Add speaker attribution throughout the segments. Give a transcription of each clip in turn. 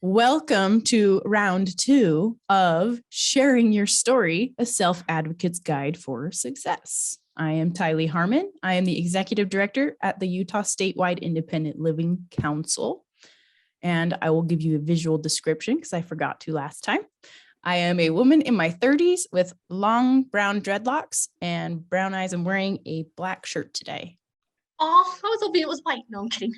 Speaker 1: Welcome to round 2 of Sharing Your Story, a Self-Advocate's Guide for Success. I am Tylee Harmon. I am the Executive Director at the Utah Statewide Independent Living Council. And I will give you a visual description because I forgot to last time. I am a woman in my 30s with long brown dreadlocks and brown eyes. I'm wearing a black shirt today.
Speaker 2: Oh, I was hoping it was white. No, I'm kidding.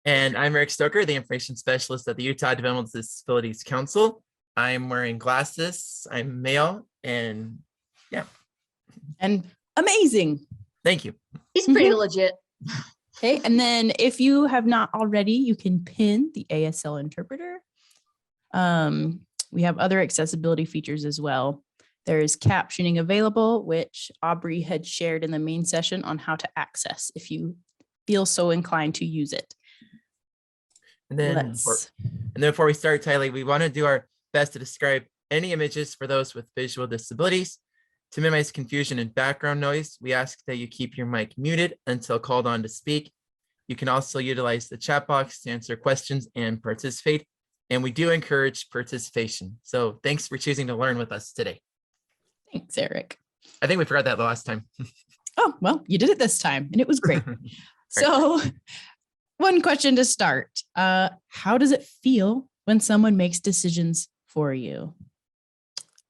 Speaker 3: And I'm Eric Stoker, the Information Specialist at the Utah Developmental Disabilities Council. I'm wearing glasses, I'm male, and yeah.
Speaker 1: And amazing.
Speaker 3: Thank you.
Speaker 2: He's pretty legit.
Speaker 1: Okay, and then if you have not already, you can pin the ASL interpreter. We have other accessibility features as well. There is captioning available, which Aubrey had shared in the main session on how to access if you feel so inclined to use it.
Speaker 3: And then before we start, Tylee, we want to do our best to describe any images for those with visual disabilities. To minimize confusion and background noise, we ask that you keep your mic muted until called on to speak. You can also utilize the chat box to answer questions and participate. And we do encourage participation. So thanks for choosing to learn with us today.
Speaker 1: Thanks, Eric.
Speaker 3: I think we forgot that the last time.
Speaker 1: Oh, well, you did it this time and it was great. So one question to start. How does it feel when someone makes decisions for you?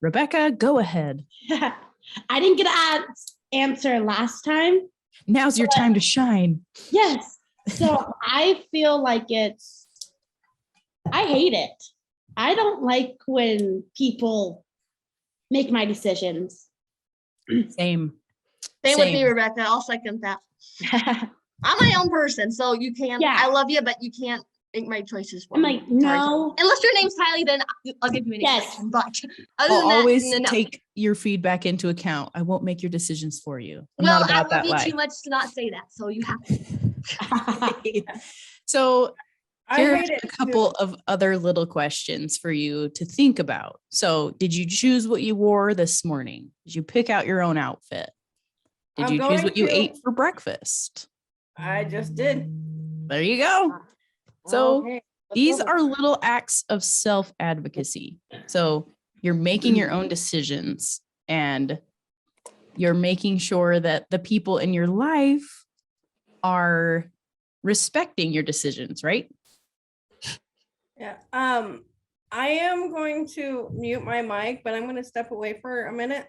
Speaker 1: Rebecca, go ahead.
Speaker 4: I didn't get an answer last time.
Speaker 1: Now's your time to shine.
Speaker 4: Yes. So I feel like I hate it. I don't like when people make my decisions.
Speaker 1: Same
Speaker 2: with me, Rebecca. I'll second that. I'm my own person, so you can't. Yeah. I love you, but you can't make my choices for me.
Speaker 4: I'm like, no.
Speaker 2: Unless your name's Tylee, then I'll give you an exception. But
Speaker 1: I'll always take your feedback into account. I won't make your decisions for you.
Speaker 2: I love you too much to not say that, so you have to.
Speaker 1: So here's a couple of other little questions for you to think about. So did you choose what you wore this morning? Did you pick out your own outfit? Did you choose what you ate for breakfast?
Speaker 5: I just did.
Speaker 1: There you go. So these are little acts of self-advocacy. So you're making your own decisions and you're making sure that the people in your life are respecting your decisions, right?
Speaker 5: Yeah. I am going to mute my mic, but I'm going to step away for a minute.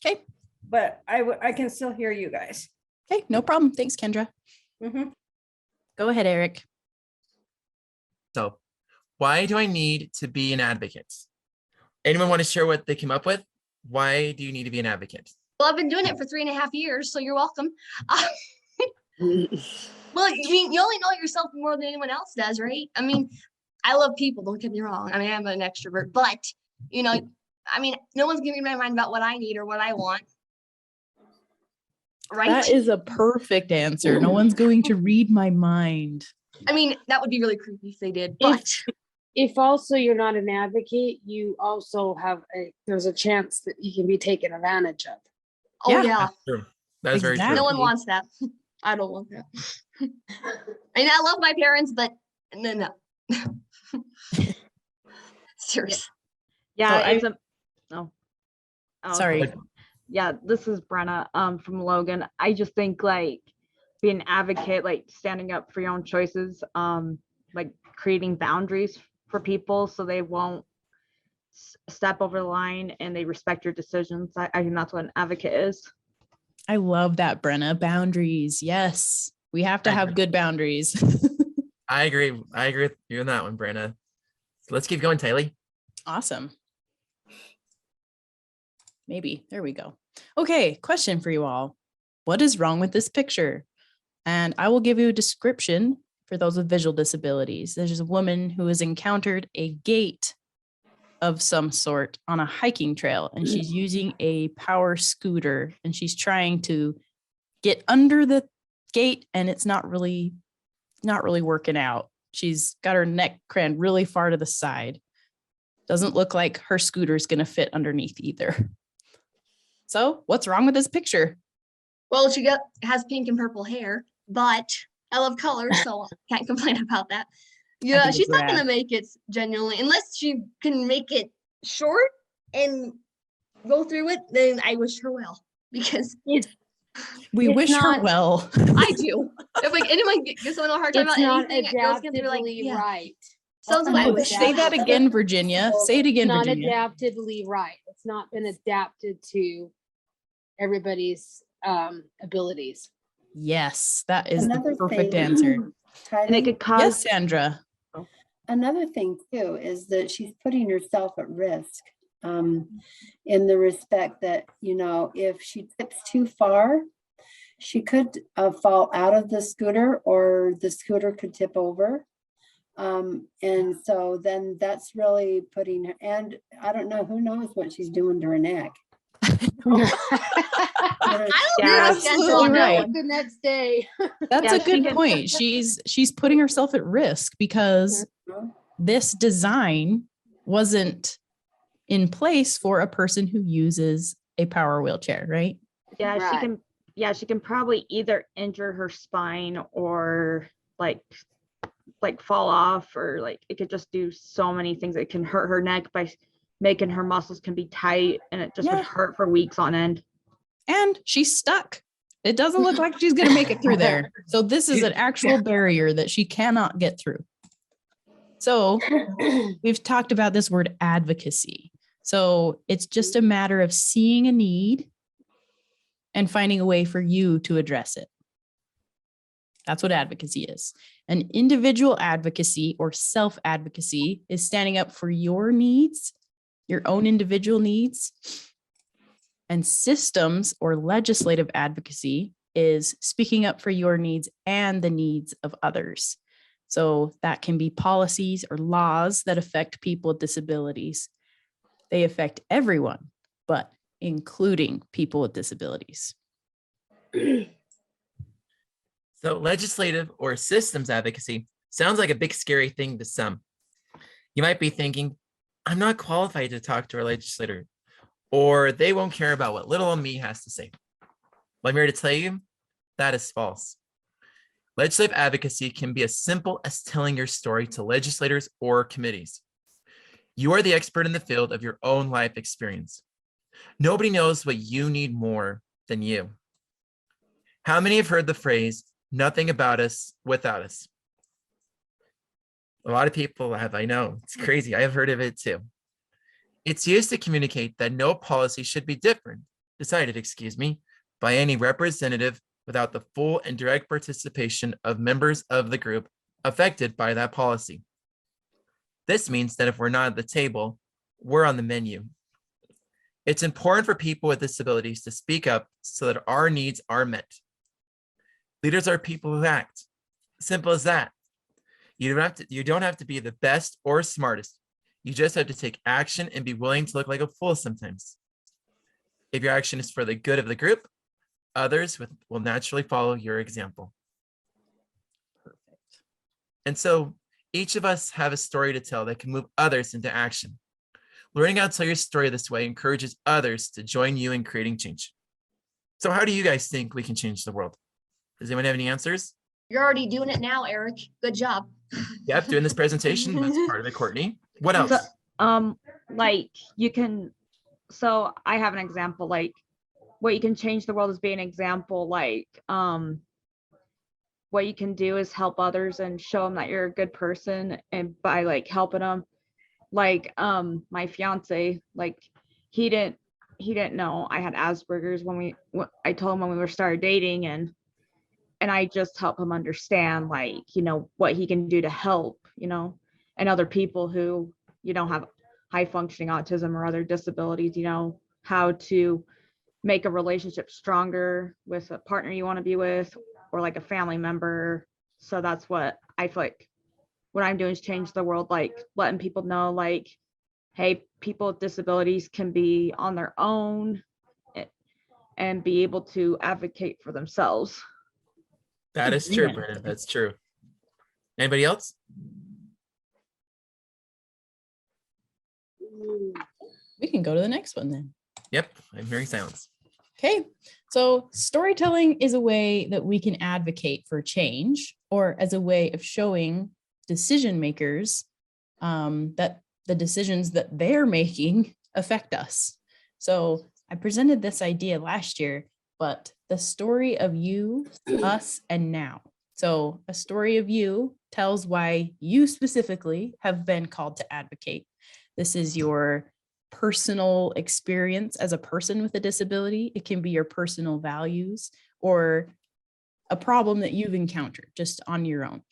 Speaker 1: Okay.
Speaker 5: But I can still hear you guys.
Speaker 1: Okay, no problem. Thanks, Kendra. Go ahead, Eric.
Speaker 3: So why do I need to be an advocate? Anyone want to share what they came up with? Why do you need to be an advocate?
Speaker 2: Well, I've been doing it for 3.5 years, so you're welcome. Well, I mean, you only know yourself more than anyone else does, right? I mean, I love people, don't get me wrong. I mean, I'm an extrovert, but, you know, I mean, no one's giving me my mind about what I need or what I want. Right?
Speaker 1: That is a perfect answer. No one's going to read my mind.
Speaker 2: I mean, that would be really creepy if they did, but
Speaker 6: if also you're not an advocate, you also have there's a chance that you can be taken advantage of.
Speaker 2: Oh yeah.
Speaker 3: That's true. That's very true.
Speaker 2: No one wants that. I don't want that. I mean, I love my parents, but no. Serious.
Speaker 7: Yeah,
Speaker 1: Sorry.
Speaker 7: Yeah, this is Brenna from Logan. I just think like being an advocate, like standing up for your own choices, like creating boundaries for people so they won't step over the line and they respect your decisions. I think that's what an advocate is.
Speaker 1: I love that, Brenna. Boundaries. Yes, we have to have good boundaries.
Speaker 3: I agree with you on that one, Brenna. So let's keep going, Tylee.
Speaker 1: Awesome. Maybe. There we go. Okay, question for you all. What is wrong with this picture? And I will give you a description for those with visual disabilities. There's a woman who has encountered a gate of some sort on a hiking trail, and she's using a power scooter, and she's trying to get under the gate, and it's not really working out. She's got her neck craned really far to the side. Doesn't look like her scooter is going to fit underneath either. So what's wrong with this picture?
Speaker 2: Well, she has pink and purple hair, but I love colors, so I can't complain about that. Yeah,
Speaker 1: think
Speaker 2: she's
Speaker 1: it's
Speaker 2: not
Speaker 1: rad.
Speaker 2: gonna make it genuinely unless she can make it short and go through it. Then I wish her well because
Speaker 6: It's
Speaker 1: We
Speaker 6: It's
Speaker 1: wish her
Speaker 6: not-
Speaker 1: well.
Speaker 2: I do. If like anyone gives someone a hard time
Speaker 6: it's
Speaker 2: about
Speaker 6: not
Speaker 2: anything, girls can be like,
Speaker 6: adaptively
Speaker 2: yeah.
Speaker 6: right.
Speaker 2: So that's what I
Speaker 1: Oh,
Speaker 2: wish.
Speaker 1: say that again, Virginia. Say it again,
Speaker 6: It's not
Speaker 1: Virginia.
Speaker 6: adaptively right. It's not been adapted to everybody's abilities.
Speaker 1: Yes, that is
Speaker 8: Another
Speaker 1: the perfect
Speaker 8: thing-
Speaker 1: answer.
Speaker 7: And it
Speaker 8: Tylee,
Speaker 7: could cause,
Speaker 1: Yes, Sandra.
Speaker 8: another thing too is that she's putting herself at risk, in the respect that, you know, if she tips too far, she could fall out of the scooter, or the scooter could tip over. And so then that's really putting her, and I don't know, who knows what she's doing to her neck.
Speaker 2: I don't
Speaker 7: Yeah,
Speaker 2: think
Speaker 1: absolutely
Speaker 2: that's on that
Speaker 1: right.
Speaker 2: one.
Speaker 6: The next day.
Speaker 1: That's
Speaker 7: Yeah,
Speaker 1: a
Speaker 7: she
Speaker 1: good
Speaker 7: can-
Speaker 1: point. She's putting herself at risk because this design wasn't in place for a person who uses a power wheelchair, right?
Speaker 7: yeah,
Speaker 6: Right.
Speaker 7: she can probably either injure her spine or like fall off, or like it could just do so many things. It can hurt her neck by making her muscles can be tight, and it just would
Speaker 1: Yeah.
Speaker 7: hurt for weeks on end.
Speaker 1: And she's stuck. It doesn't look like she's going to make it through there. So this is an actual barrier that she cannot get through. So we've talked about this word advocacy. So it's just a matter of seeing a need and finding a way for you to address it. That's what advocacy is. An individual advocacy or self-advocacy is standing up for your needs, your own individual needs. And systems or legislative advocacy is speaking up for your needs and the needs of others. So that can be policies or laws that affect people with disabilities. They affect everyone, but including people with disabilities.
Speaker 3: So legislative or systems advocacy sounds like a big scary thing to some. You might be thinking, I'm not qualified to talk to our legislator, or they won't care about what little old me has to say. Well, I'm here to tell you that is false. Legislative advocacy can be as simple as telling your story to legislators or committees. You are the expert in the field of your own life experience. Nobody knows what you need more than you. How many have heard the phrase, nothing about us without us? A lot of people have, I know, it's crazy. I have heard of it too. It's used to communicate that no policy should be decided, by any representative without the full and direct participation of members of the group affected by that policy. This means that if we're not at the table, we're on the menu. It's important for people with disabilities to speak up so that our needs are met. Leaders are people who act. Simple as that. You don't have to be the best or smartest. You just have to take action and be willing to look like a fool sometimes. If your action is for the good of the group, others will naturally follow your example. Perfect. And so each of us have a story to tell that can move others into action. Learning how to tell your story this way encourages others to join you in creating change. So how do you guys think we can change the world? Does anyone have any answers?
Speaker 2: You're already doing it now, Eric. Good job.
Speaker 3: Yep, doing this presentation. That's part of it, Courtney. What else?
Speaker 7: Like you can, so I have an example, like what you can change the world is being an example, like what you can do is help others and show them that you're a good person, and by like helping them, like my fiance, like he didn't know I had Asperger's when I told him when we were started dating, and I just help him understand, like, you know, what he can do to help, you know, and other people who, you know, have high functioning autism or other disabilities, you know, how to make a relationship stronger with a partner you want to be with, or like a family member. So that's what I feel like what I'm doing is change the world, like letting people know, like, hey, people with disabilities can be on their own and be able to advocate for themselves.
Speaker 3: That is true,
Speaker 7: Yeah.
Speaker 3: Brennan. That's true. Anybody else?
Speaker 1: We can go to the next one then.
Speaker 3: Yep, I'm hearing silence.
Speaker 1: Okay, so storytelling is a way that we can advocate for change, or as a way of showing decision makers, that the decisions that they're making affect us. So I presented this idea last year, but the story of you, us, and now. So a story of you tells why you specifically have been called to advocate. This is your personal experience as a person with a disability. It can be your personal values or a problem that you've encountered just on your own.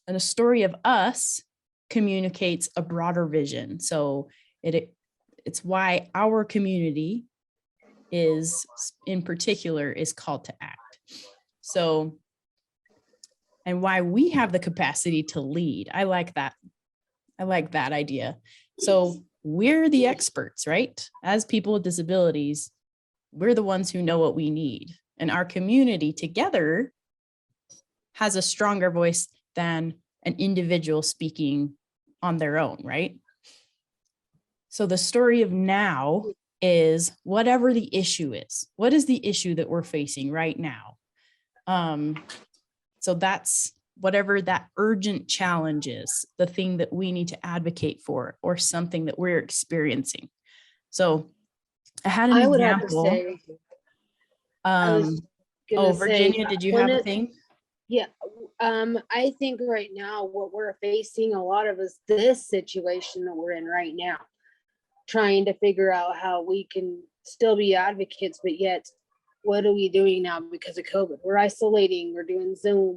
Speaker 1: And a story of us communicates a broader vision. So it's why our community is, in particular, is called to act. So, and why we have the capacity to lead. I like that. I like that idea. So we're the experts, right? As people with disabilities, we're the ones who know what we need. And our community together has a stronger voice than an individual speaking on their own, right? So the story of now is whatever the issue is. What is the issue that we're facing right now? So that's whatever that urgent challenge is, the thing that we need to advocate for, or something that we're experiencing. So I had an
Speaker 6: I would have to
Speaker 1: example.
Speaker 6: say, I was gonna say,
Speaker 1: Virginia, did you have a thing?
Speaker 6: Yeah, I think right now what we're facing a lot of is this situation that we're in right now, trying to figure out how we can still be advocates, but yet what are we doing now because of COVID? We're isolating, we're doing Zoom,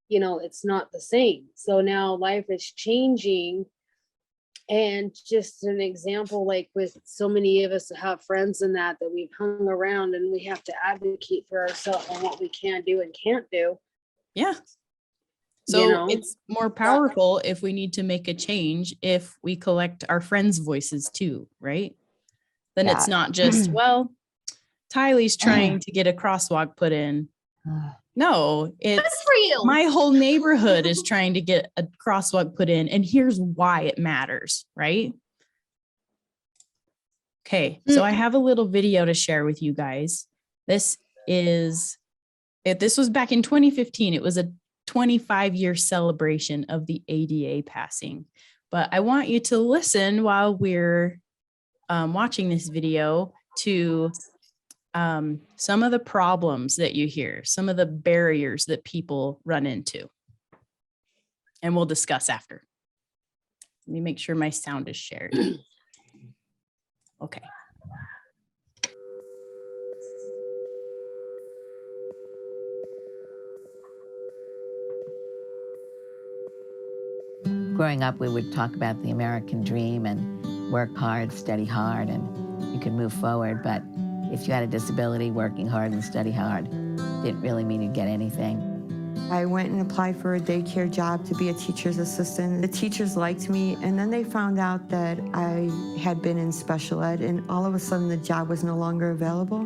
Speaker 6: it's not the same. So now life is changing. And just an example, like with so many of us that have friends and that we've hung around, and we have to advocate for ourselves on what we can do and can't do.
Speaker 1: Yeah. So it's more powerful if we need to make a change, if we collect our friends' voices too, right? Then it's not just, well, Tylee's trying to get a crosswalk put in. No, it's
Speaker 2: for you.
Speaker 1: My whole neighborhood is trying to get a crosswalk put in, and here's why it matters, right? Okay, so I have a little video to share with you guys. This was back in 2015. It was a 25-year celebration of the ADA passing. But I want you to listen while we're watching this video to some of the problems that you hear, some of the barriers that people run into. And we'll discuss after. Let me make sure my sound is shared. Okay.
Speaker 9: Growing up, we would talk about the American dream and work hard, study hard, and you could move forward. But if you had a disability, working hard and study hard didn't really mean you'd get anything.
Speaker 10: I went and applied for a daycare job to be a teacher's assistant. The teachers liked me, and then they found out that I had been in special ed, and all of a sudden the job was no longer available.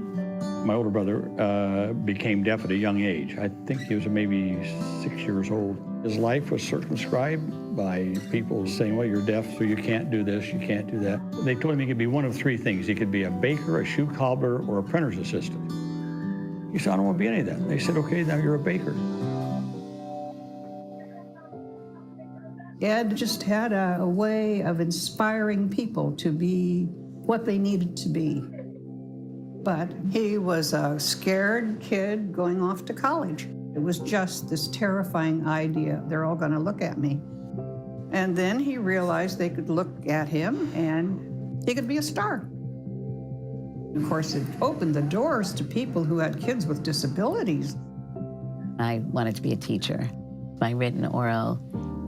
Speaker 11: My older brother became deaf at a young age. I think he was maybe 6 years old. His life was circumscribed by people saying, well, you're deaf, so you can't do this, you can't do that. They told him he could be one of three things. He could be a baker, a shoe cobbler, or a printer's assistant. He said, I don't want to be any of that. They said, okay, now you're a baker.
Speaker 12: Ed just had a way of inspiring people to be what they needed to be. But he was a scared kid going off to college. It was just this terrifying idea, they're all going to look at me. And then he realized they could look at him and he could be a star. Of course, it opened the doors to people who had kids with disabilities.
Speaker 9: I wanted to be a teacher. My written, oral,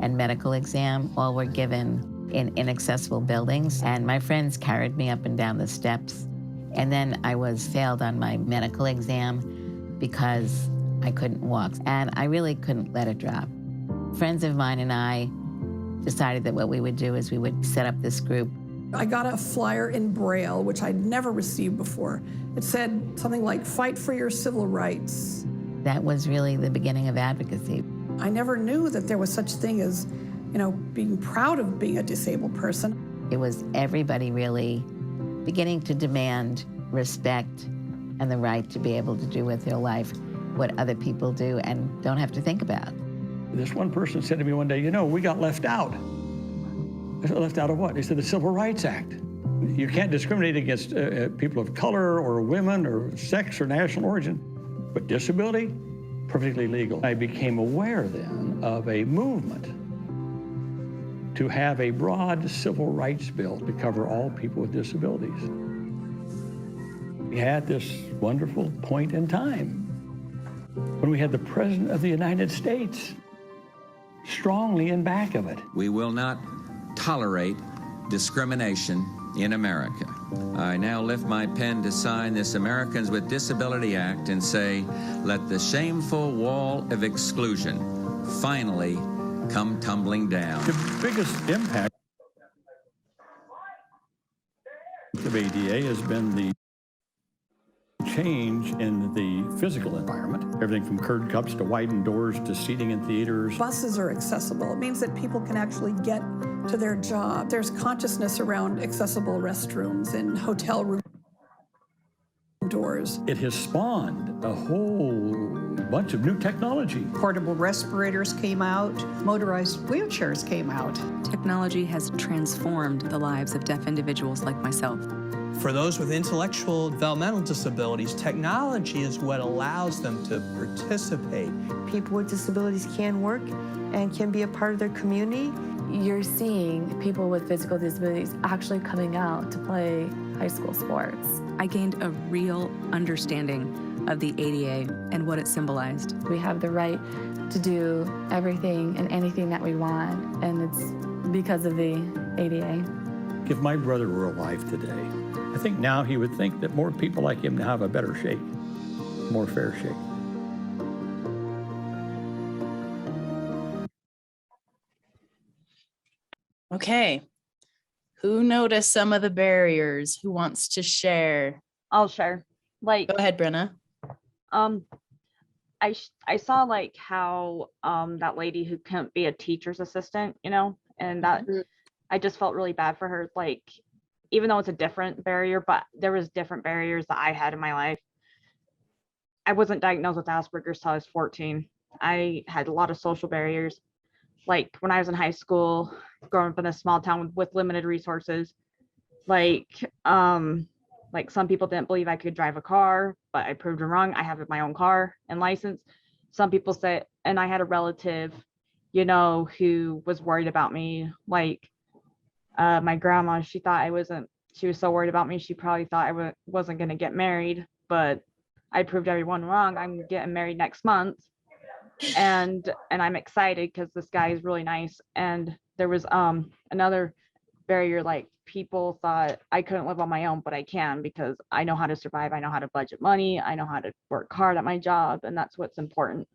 Speaker 9: and medical exam all were given in inaccessible buildings, and my friends carried me up and down the steps. And then I was failed on my medical exam because I couldn't walk, and I really couldn't let it drop. Friends of mine and I decided that what we would do is we would set up this group.
Speaker 13: I got a flyer in Braille, which I'd never received before. It said something like, fight for your civil rights.
Speaker 9: That was really the beginning of advocacy.
Speaker 13: I never knew that there was such thing as, being proud of being a disabled person.
Speaker 9: It was everybody really beginning to demand respect and the right to be able to do with their life what other people do and don't have to think about.
Speaker 11: This one person said to me one day, we got left out. I said, left out of what? They said the Civil Rights Act. You can't discriminate against people of color or women or sex or national origin, but disability, perfectly legal. I became aware then of a movement to have a broad civil rights bill to cover all people with disabilities. We had this wonderful point in time when we had the President of the United States strongly in back of it.
Speaker 14: We will not tolerate discrimination in America. I now lift my pen to sign this Americans with Disability Act and say, let the shameful wall of exclusion finally come tumbling down.
Speaker 11: The biggest impact of ADA has been the change in the physical environment. Everything from curb cups to widened doors to seating in theaters.
Speaker 13: Buses are accessible. It means that people can actually get to their job. There's consciousness around accessible restrooms and hotel room doors.
Speaker 11: It has spawned a whole bunch of new technology.
Speaker 12: Portable respirators came out, motorized wheelchairs came out.
Speaker 15: Technology has transformed the lives of deaf individuals like myself.
Speaker 16: For those with intellectual developmental disabilities, technology is what allows them to participate.
Speaker 10: People with disabilities can work and can be a part of their community.
Speaker 17: You're seeing people with physical disabilities actually coming out to play high school sports.
Speaker 15: I gained a real understanding of the ADA and what it symbolized.
Speaker 17: We have the right to do everything and anything that we want, and it's because of the ADA.
Speaker 11: If my brother were alive today, I think now he would think that more people like him now have a better shake, more fair shake.
Speaker 1: Okay. Who noticed some of the barriers? Who wants to share?
Speaker 7: I'll share. Like,
Speaker 1: go ahead, Brenna.
Speaker 7: I saw like how that lady who couldn't be a teacher's assistant, and that I just felt really bad for her. Like, even though it's a different barrier, but there was different barriers that I had in my life. I wasn't diagnosed with Asperger's till I was 14. I had a lot of social barriers. Like when I was in high school, growing up in a small town with limited resources, like some people didn't believe I could drive a car, but I proved them wrong. I have my own car and license. Some people say, and I had a relative, who was worried about me. Like my grandma, she was so worried about me. She probably thought I wasn't going to get married, but I proved everyone wrong. I'm getting married next month. And I'm excited because this guy is really nice. And there was another barrier, like people thought I couldn't live on my own, but I can because I know how to survive. I know how to budget money. I know how to work hard at my job, and that's what's important.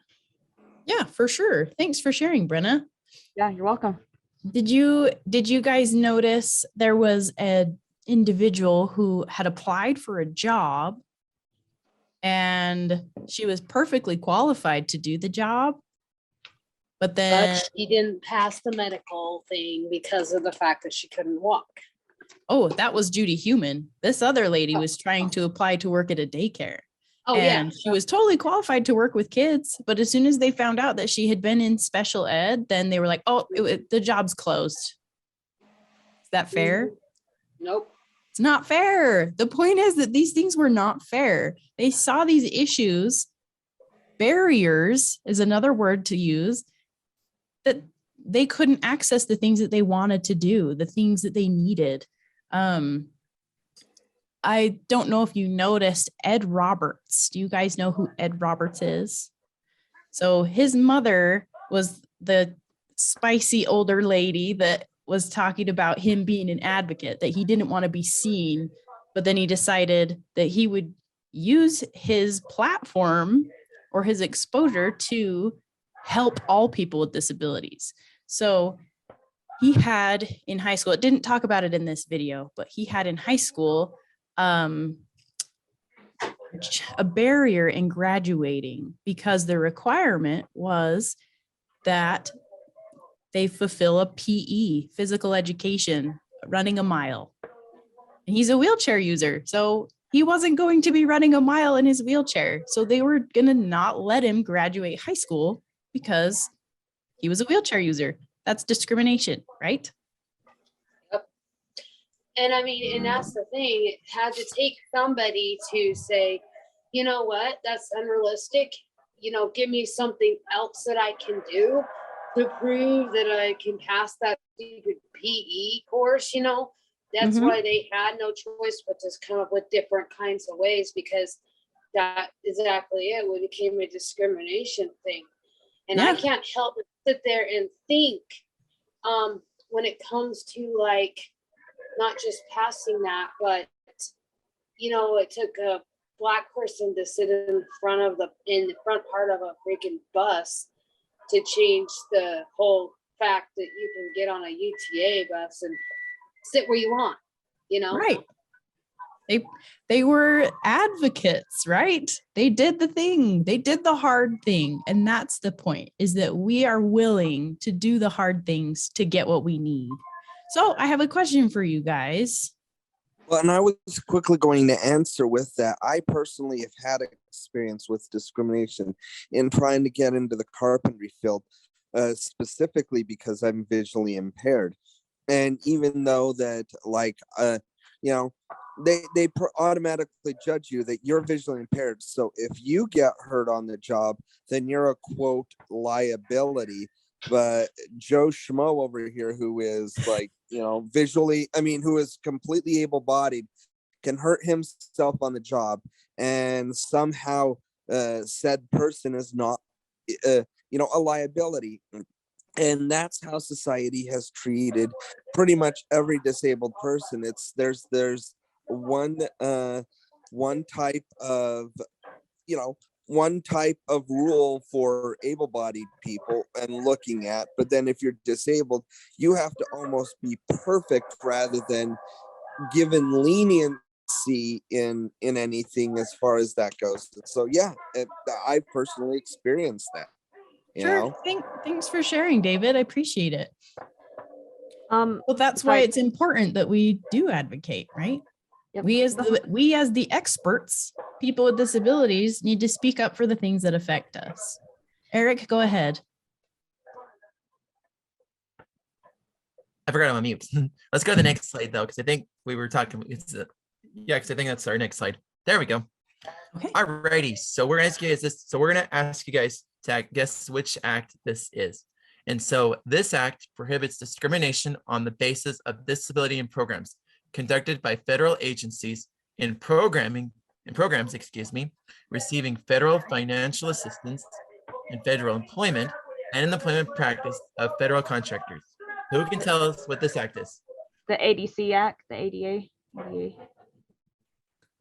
Speaker 1: Yeah, for sure. Thanks for sharing, Brenna.
Speaker 7: Yeah, you're welcome.
Speaker 1: Did you guys notice there was an individual who had applied for a job and she was perfectly qualified to do the job, but
Speaker 6: she didn't pass the medical thing because of the fact that she couldn't walk.
Speaker 1: Oh, that was Judy Human. This other lady was trying to apply to work at a daycare.
Speaker 6: Oh,
Speaker 1: and
Speaker 6: yeah.
Speaker 1: she was totally qualified to work with kids, but as soon as they found out that she had been in special ed, then they were like, oh, the job's closed. Is that fair?
Speaker 6: Nope.
Speaker 1: It's not fair. The point is that these things were not fair. They saw these issues. Barriers is another word to use, that they couldn't access the things that they wanted to do, the things that they needed. I don't know if you noticed Ed Roberts. Do you guys know who Ed Roberts is? So his mother was the spicy older lady that was talking about him being an advocate, that he didn't want to be seen, but then he decided that he would use his platform or his exposure to help all people with disabilities. So he had in high school, it didn't talk about it in this video, but he had in high school a barrier in graduating because the requirement was that they fulfill a PE, physical education, running a mile. And he's a wheelchair user, so he wasn't going to be running a mile in his wheelchair. So they were going to not let him graduate high school because He was a wheelchair user. That's discrimination, right?
Speaker 6: And I mean, and that's the thing, it had to take somebody to say, you know what, that's unrealistic. You know, give me something else that I can do to prove that I can pass that stupid PE course, you know? That's why they had no choice but to come up with different kinds of ways, because that exactly it. It became a discrimination thing. And I can't help but sit there and think, when it comes to like, not just passing that, but you know, it took a Black person to sit in the front part of a freaking bus to change the whole fact that you can get on a UTA bus and sit where you want, you know?
Speaker 1: Right. They were advocates, right? They did the thing. They did the hard thing. And that's the point, is that we are willing to do the hard things to get what we need. So I have a question for you guys.
Speaker 18: Well, and I was quickly going to answer with that. I personally have had experience with discrimination in trying to get into the carpentry field, specifically because I'm visually impaired. And even though that, like, you know, they automatically judge you that you're visually impaired. So if you get hurt on the job, then you're a quote liability. But Joe Schmo over here, who is like, you know, visually, I mean, who is completely able-bodied, can hurt himself on the job, and somehow said person is not, you know, a liability. And that's how society has treated pretty much every disabled person. There's one type of, you know, one type of rule for able-bodied people and looking at, but then if you're disabled, you have to almost be perfect rather than given leniency in anything as far as that goes. So yeah, I personally experienced that.
Speaker 1: Sure. Thanks for sharing, David. I appreciate it. Well, that's why it's important that we do advocate, right? Yep. We as the experts, people with disabilities, need to speak up for the things that affect us. Eric, go ahead.
Speaker 3: I forgot I'm on mute. Let's go to the next slide though, because I think we were talking. Because I think that's our next slide. There we go. Okay. Alrighty. So we're gonna ask you guys this. So we're gonna ask you guys to guess which act this is. And so this act prohibits discrimination on the basis of disability in programs conducted by federal agencies in programs, receiving federal financial assistance in federal employment and in the employment practice of federal contractors. Who can tell us what this act is?
Speaker 7: The ADC Act, the ADA.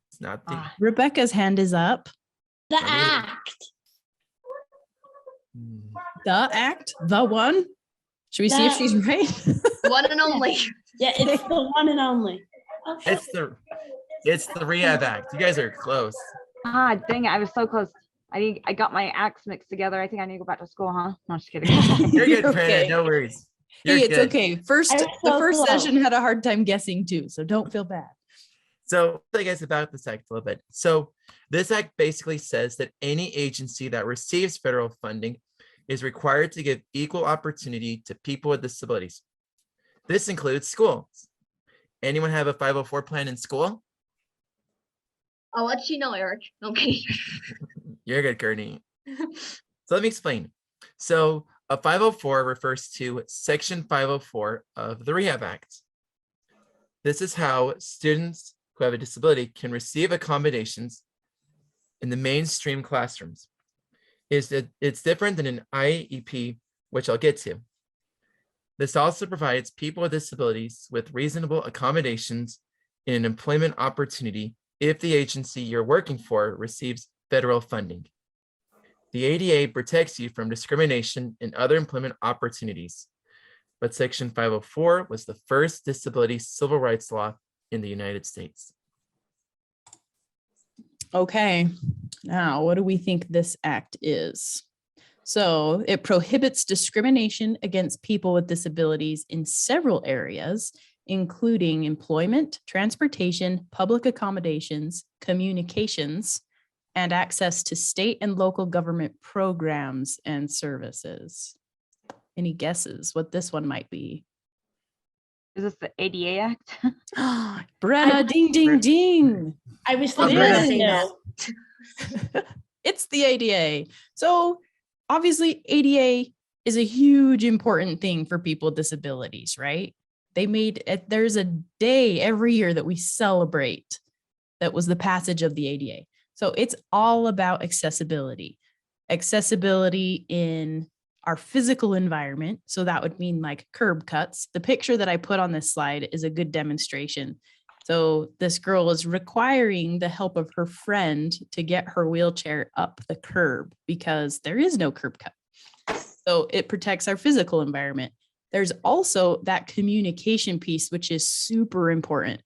Speaker 3: It's not the.
Speaker 1: Rebecca's hand is up.
Speaker 4: The act.
Speaker 1: The act, the one. Should we see if she's right?
Speaker 2: One and only.
Speaker 4: Yeah, it's the one and only. Okay.
Speaker 3: It's the Rehab Act. You guys are close.
Speaker 7: Ah, dang it! I was so close. I got my acts mixed together. I think I need to go back to school, huh? No, just kidding.
Speaker 3: You're good, Brandon. No worries.
Speaker 1: Hey, it's okay. The first session had a hard time guessing too, so don't feel bad.
Speaker 3: So I'll tell you guys about this act a little bit. So this act basically says that any agency that receives federal funding is required to give equal opportunity to people with disabilities. This includes schools. Anyone have a 504 plan in school?
Speaker 2: I'll let you know, Eric. Okay.
Speaker 3: You're good, Courtney. So let me explain. So a 504 refers to Section 504 of the Rehab Act. This is how students who have a disability can receive accommodations in the mainstream classrooms. It's different than an IEP, which I'll get to. This also provides people with disabilities with reasonable accommodations in an employment opportunity if the agency you're working for receives federal funding. The ADA protects you from discrimination in other employment opportunities, but Section 504 was the first disability civil rights law in the United States.
Speaker 1: Okay, now what do we think this act is? So it prohibits discrimination against people with disabilities in several areas, including employment, transportation, public accommodations, communications, and access to state and local government programs and services. Any guesses what this one might be?
Speaker 7: Is this the ADA Act?
Speaker 1: Brenna, ding, ding, ding.
Speaker 4: I was
Speaker 1: Well,
Speaker 4: thinking
Speaker 1: Brenna,
Speaker 4: that
Speaker 1: say
Speaker 4: too.
Speaker 1: It's the ADA. So obviously ADA is a huge important thing for people with disabilities, right? There's a day every year that we celebrate that was the passage of the ADA. So it's all about accessibility in our physical environment. So that would mean like curb cuts. The picture that I put on this slide is a good demonstration. So this girl is requiring the help of her friend to get her wheelchair up the curb because there is no curb cut. So it protects our physical environment. There's also that communication piece, which is super important.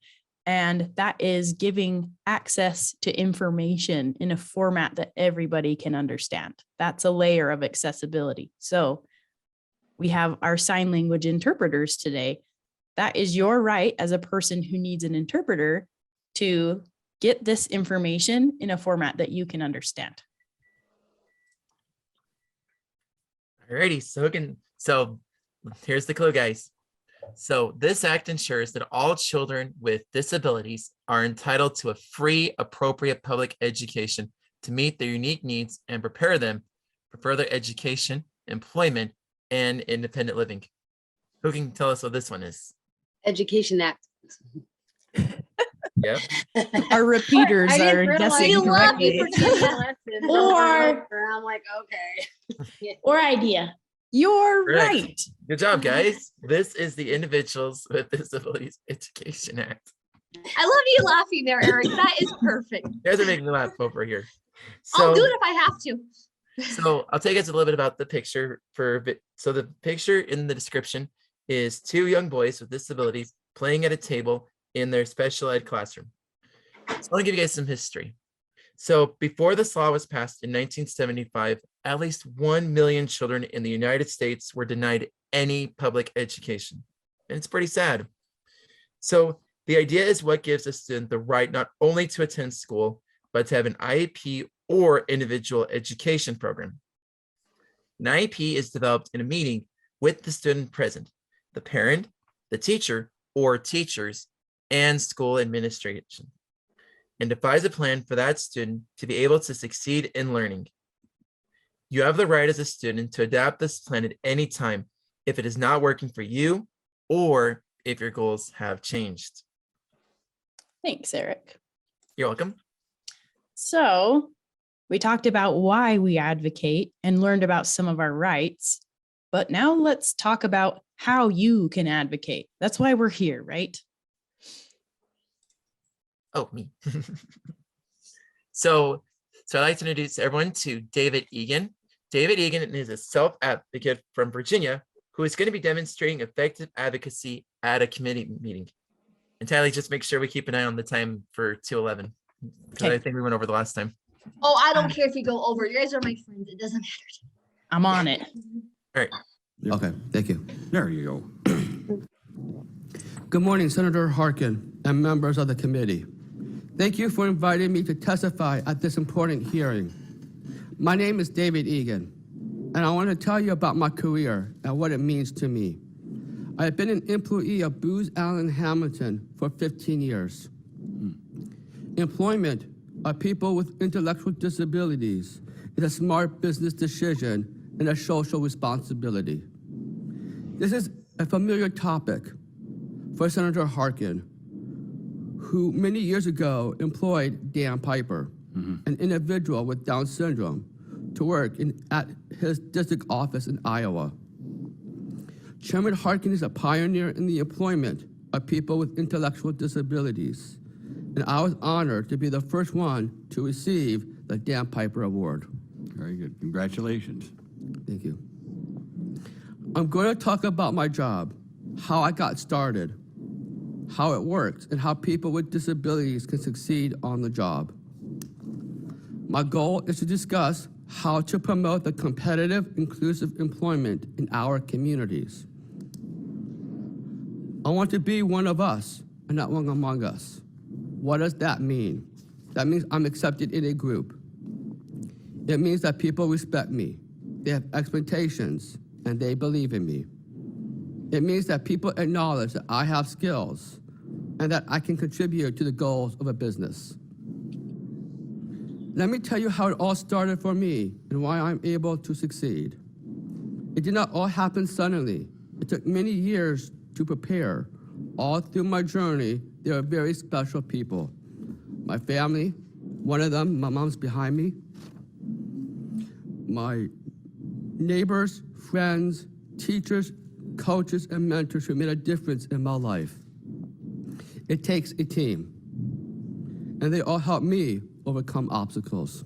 Speaker 1: And that is giving access to information in a format that everybody can understand. That's a layer of accessibility. So we have our sign language interpreters today. That is your right as a person who needs an interpreter to get this information in a format that you can understand.
Speaker 3: Alrighty, so here's the clue, guys. So this act ensures that all children with disabilities are entitled to a free, appropriate public education to meet their unique needs and prepare them for further education, employment, and independent living. Who can tell us what this one is?
Speaker 6: Education Act.
Speaker 3: Yep.
Speaker 1: Our repeaters are guessing correctly.
Speaker 6: I'm like, okay.
Speaker 4: Or idea.
Speaker 1: You're
Speaker 3: Correct.
Speaker 1: right.
Speaker 3: Good job, guys. This is the Individuals with Disabilities Education Act.
Speaker 2: I love you laughing there, Eric. That is perfect.
Speaker 3: You guys are making me laugh over here.
Speaker 2: I'll do it if I have to.
Speaker 3: So I'll tell you guys a little bit about the picture so the picture in the description is two young boys with disabilities playing at a table in their special ed classroom. So I want to give you guys some history. So before this law was passed in 1975, at least 1 million children in the United States were denied any public education. And it's pretty sad. So the idea is what gives a student the right not only to attend school, but to have an IEP or individual education program. An IEP is developed in a meeting with the student present, the parent, the teacher or teachers, and school administration, and devise a plan for that student to be able to succeed in learning. You have the right as a student to adapt this plan at any time if it is not working for you or if your goals have changed.
Speaker 1: Thanks, Eric.
Speaker 3: You're welcome.
Speaker 1: So we talked about why we advocate and learned about some of our rights, but now let's talk about how you can advocate. That's why we're here, right?
Speaker 3: Oh, me. So I'd like to introduce everyone to David Egan. David Egan is a self-advocate from Virginia who is going to be demonstrating effective advocacy at a committee meeting. And Tylee, just make sure we keep an eye on the time for 2:11, because I think we went over the last time.
Speaker 2: Oh, I don't care if you go over. You guys are my friends. It doesn't matter.
Speaker 1: I'm on it.
Speaker 3: All right.
Speaker 19: Okay, thank you. There you go. Good morning, Senator Harkin and members of the committee. Thank you for inviting me to testify at this important hearing. My name is David Egan, and I want to tell you about my career and what it means to me. I have been an employee of Booz Allen Hamilton for 15 years. Employment of people with intellectual disabilities is a smart business decision and a social responsibility. This is a familiar topic for Senator Harkin, who many years ago employed Dan Piper, an individual with Down syndrome, to work at his district office in Iowa. Chairman Harkin is a pioneer in the employment of people with intellectual disabilities, and I was honored to be the first one to receive the Dan Piper Award.
Speaker 11: Very good. Congratulations.
Speaker 19: Thank you. I'm going to talk about my job, how I got started, how it works, and how people with disabilities can succeed on the job. My goal is to discuss how to promote the competitive, inclusive employment in our communities. I want to be one of us and not one among us. What does that mean? That means I'm accepted in a group. It means that people respect me. They have expectations, and they believe in me. It means that people acknowledge that I have skills and that I can contribute to the goals of a business. Let me tell you how it all started for me and why I'm able to succeed. It did not all happen suddenly. It took many years to prepare. All through my journey, there are very special people. My family, one of them, my mom's behind me, my neighbors, friends, teachers, coaches, and mentors who made a difference in my life. It takes a team, and they all help me overcome obstacles.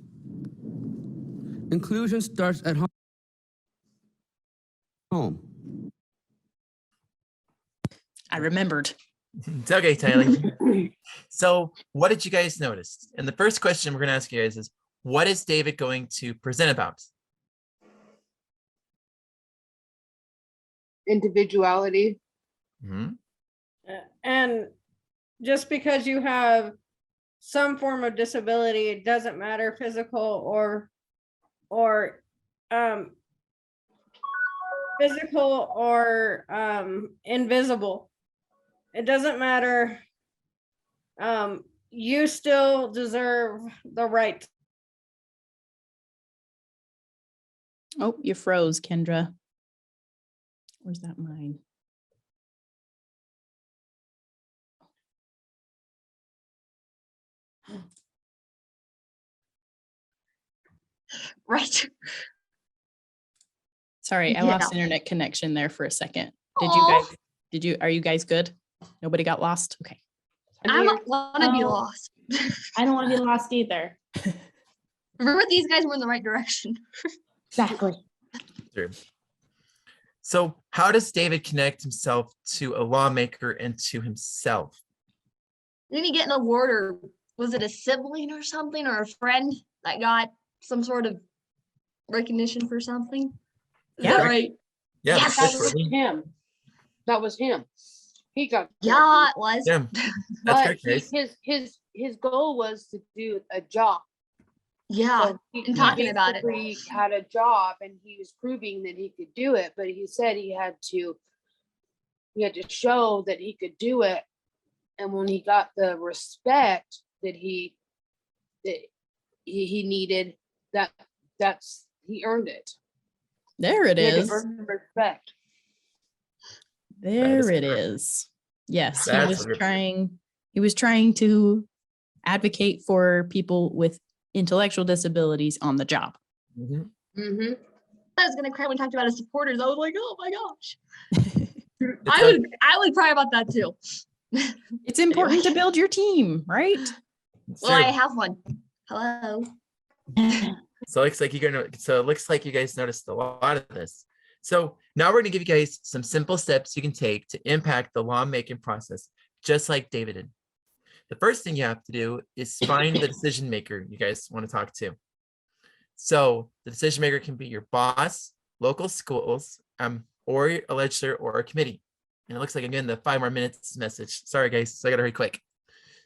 Speaker 19: Inclusion starts at home.
Speaker 1: I remembered.
Speaker 3: It's okay, Tylee. So what did you guys notice? And the first question we're going to ask you guys is, what is David going to present about?
Speaker 6: Individuality.
Speaker 5: And just because you have some form of disability, it doesn't matter physical or invisible. It doesn't matter. You still deserve the right.
Speaker 1: Oh, you froze, Kendra. Where's that mine?
Speaker 2: Right.
Speaker 1: Sorry, I
Speaker 2: Yeah.
Speaker 1: lost internet connection there for a second. Are you guys good? Nobody got lost? Okay.
Speaker 2: I don't want to be lost.
Speaker 4: I don't want to be lost either.
Speaker 2: Remember, these guys were in the right direction.
Speaker 4: Exactly.
Speaker 3: True. So how does David connect himself to a lawmaker and to himself?
Speaker 2: Didn't he get an award, or was it a sibling or something, or a friend that got some sort of recognition for something? Is that right?
Speaker 3: Yeah,
Speaker 2: Yes.
Speaker 6: That was him. That was him. He got.
Speaker 2: Yeah, it was.
Speaker 3: Yeah, that's
Speaker 6: But
Speaker 3: correct, Grace.
Speaker 6: his goal was to do a job.
Speaker 2: Yeah,
Speaker 6: So he
Speaker 2: talking about it.
Speaker 6: basically had a job, and he was proving that he could do it. But he said he had to show that he could do it. And when he got the respect that he needed, he earned it.
Speaker 1: There it
Speaker 6: He had to
Speaker 1: is.
Speaker 6: earn the respect.
Speaker 1: There it is. Yes,
Speaker 3: That's
Speaker 1: he was trying to advocate for people with intellectual disabilities on the job.
Speaker 2: Mm-hmm. I was gonna cry when we talked about his supporters. I was like, oh my gosh. I would cry about that too.
Speaker 1: It's important to build your team, right?
Speaker 2: Well, I have one. Hello.
Speaker 3: So it looks like you guys noticed a lot of this. So now we're going to give you guys some simple steps you can take to impact the lawmaking process, just like David did. The first thing you have to do is find the decision maker you guys want to talk to. So the decision maker can be your boss, local schools, or a legislator or a committee. And it looks like, again, the 5 more minutes message. Sorry, guys, so I got to hurry quick.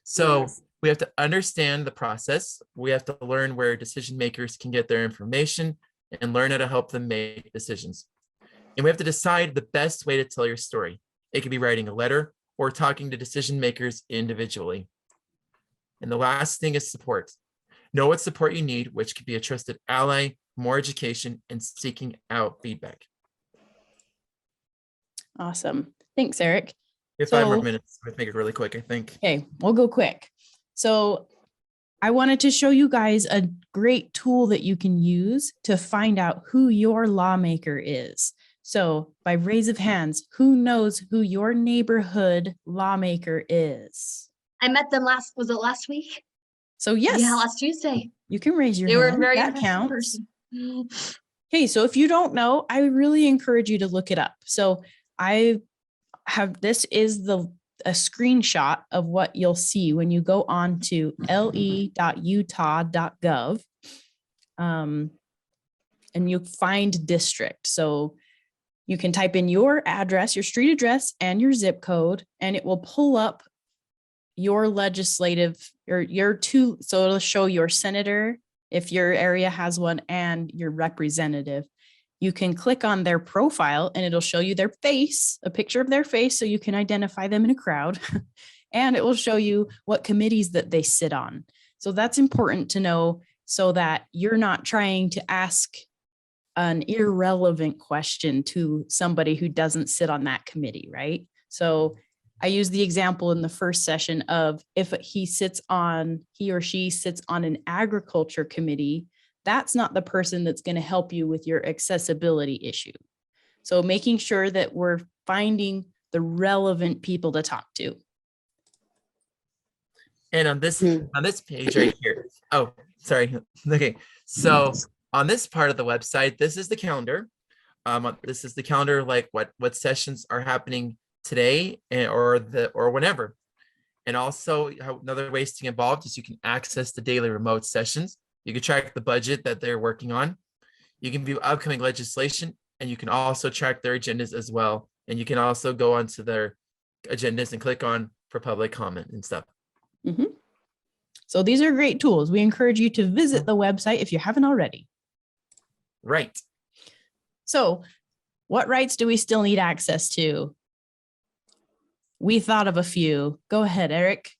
Speaker 3: So we have to understand the process. We have to learn where decision makers can get their information and learn how to help them make decisions. And we have to decide the best way to tell your story. It could be writing a letter or talking to decision makers individually. And the last thing is support. Know what support you need, which could be a trusted ally, more education, and seeking out feedback.
Speaker 1: Awesome. Thanks, Eric.
Speaker 3: We have 5 more minutes. Let's make it really quick, I think.
Speaker 1: Okay, we'll go quick. So I wanted to show you guys a great tool that you can use to find out who your lawmaker is. So by raise of hands, who knows who your neighborhood lawmaker is?
Speaker 2: I met them last week?
Speaker 1: So yes.
Speaker 2: Yeah, last Tuesday.
Speaker 1: You can raise your
Speaker 2: They were
Speaker 1: hand.
Speaker 2: very
Speaker 1: That
Speaker 2: impressive
Speaker 1: counts.
Speaker 2: person.
Speaker 1: Okay, so if you don't know, I really encourage you to look it up. So this is a screenshot of what you'll see when you go on to le.utah.gov and you find district. So you can type in your address, your street address, and your zip code, and it will pull up your legislative or so it'll show your senator if your area has one and your representative. you can click on their profile and it'll show you their face, a picture of their face, so you can identify them in a crowd. And it will show you what committees that they sit on. So that's important to know so that you're not trying to ask an irrelevant question to somebody who doesn't sit on that committee, right? So I used the example in the first session of if he or she sits on an agriculture committee, that's not the person that's going to help you with your accessibility issue. So making sure that we're finding the relevant people to talk to.
Speaker 3: And on this page right here. Oh, sorry. Okay. So on this part of the website, this is the calendar. This is the calendar, like what sessions are happening today or whenever. And also another way to get involved is you can access the daily remote sessions. You can track the budget that they're working on. You can view upcoming legislation, and you can also track their agendas as well. And you can also go onto their agendas and click on for public comment and stuff.
Speaker 1: Mm-hmm. So these are great tools. We encourage you to visit the website if you haven't already.
Speaker 3: Right.
Speaker 1: So what rights do we still need access to? We thought of a few. Go ahead, Eric.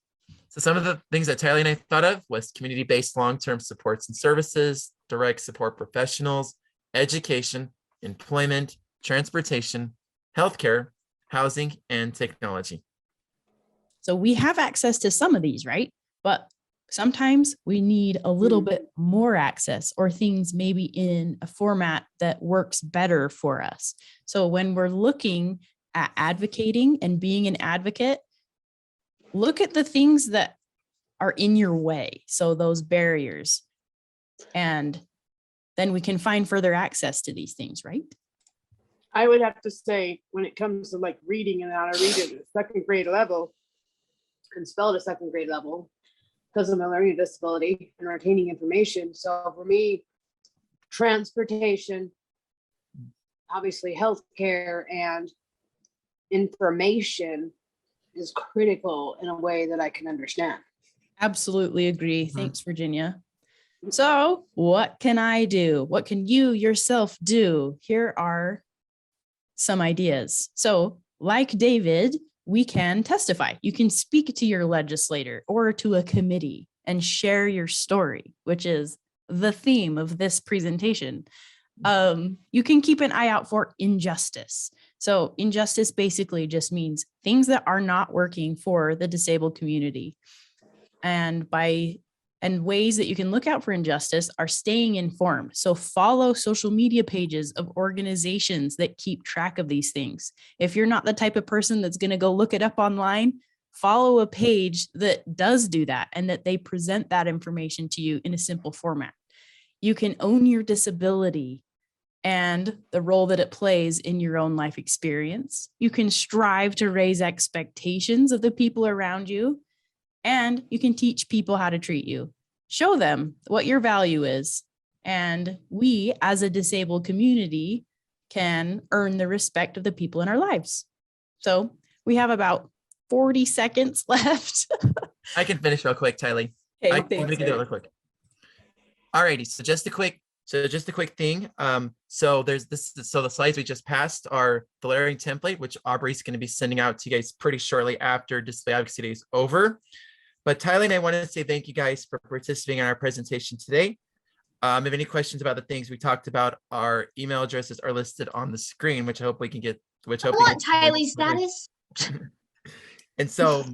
Speaker 3: So some of the things that Tylee and I thought of was community-based long-term supports and services, direct support professionals, education, employment, transportation, healthcare, housing, and technology.
Speaker 1: So we have access to some of these, right? But sometimes we need a little bit more access or things maybe in a format that works better for us. So when we're looking at advocating and being an advocate, look at the things that are in your way. So those barriers, and then we can find further access to these things, right?
Speaker 20: I would have to say, when it comes to like reading and how to read it at second grade level and spell at a second grade level, because of my learning disability and retaining information. So for me, transportation, obviously healthcare and information is critical in a way that I can understand.
Speaker 1: Absolutely agree. Thanks, Virginia. So what can I do? What can you yourself do? Here are some ideas. So like David, we can testify. You can speak to your legislator or to a committee and share your story, which is the theme of this presentation. You can keep an eye out for injustice. So injustice basically just means things that are not working for the disabled community. And ways that you can look out for injustice are staying informed. So follow social media pages of organizations that keep track of these things. If you're not the type of person that's going to go look it up online, follow a page that does do that and that they present that information to you in a simple format. You can own your disability and the role that it plays in your own life experience. You can strive to raise expectations of the people around you. And you can teach people how to treat you. Show them what your value is. And we, as a disabled community, can earn the respect of the people in our lives. So we have about 40 seconds left.
Speaker 3: I can finish real quick, Tylee.
Speaker 1: Okay,
Speaker 3: I can do it real quick. All righty. So just a quick thing. So there's this. So the slides we just passed are the layering template, which Aubrey's going to be sending out to you guys pretty shortly after Disability Advocacy Day is over. But Tylee and I want to say thank you guys for participating in our presentation today. If you have any questions about the things we talked about, our email addresses are listed on the screen, which I hope we can get. Which I
Speaker 2: want Tylee's status.
Speaker 3: And so,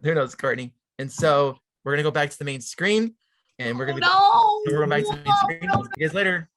Speaker 3: who knows, Courtney? And so we're gonna go back to the main screen, and we're gonna go back to the main screen. See you guys later.